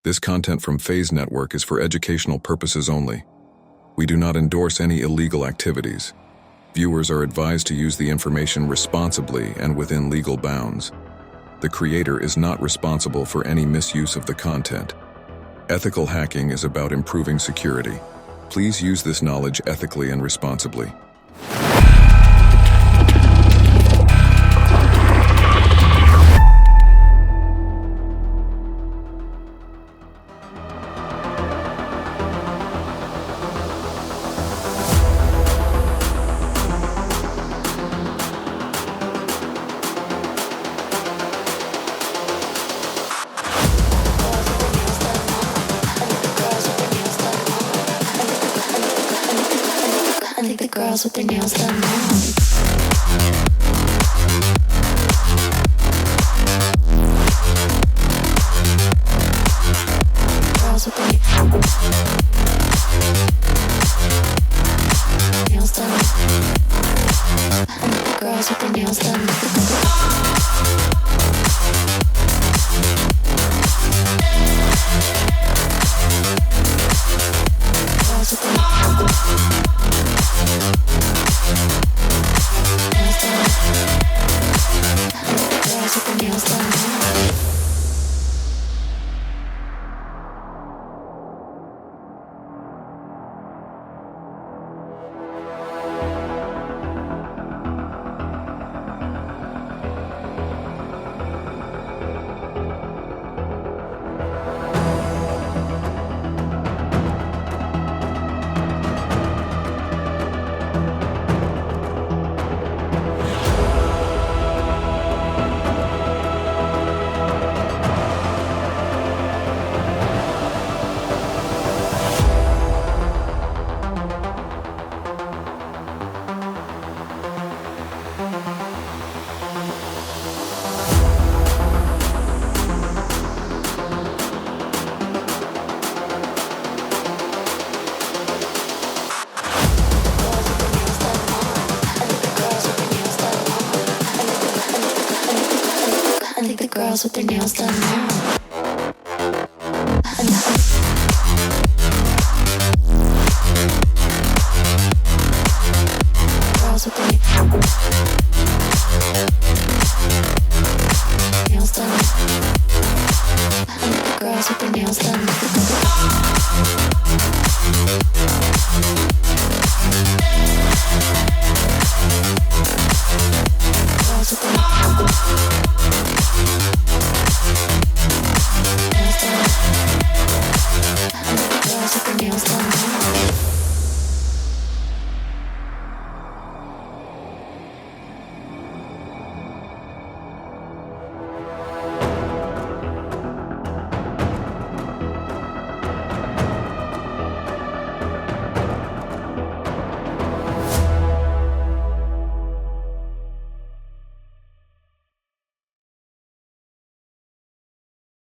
This content from Phase Network is for educational purposes only. We do not endorse any illegal activities. Viewers are advised to use the information responsibly and within legal bounds. The creator is not responsible for any misuse of the content. Ethical hacking is about improving security. Please use this knowledge ethically and responsibly. I think the girls with their nails done now. Girls with their nails done. I think the girls with their nails done. Girls with their nails done now. I think the girls with their nails done now. Girls with their nails done. I think the girls with their nails done.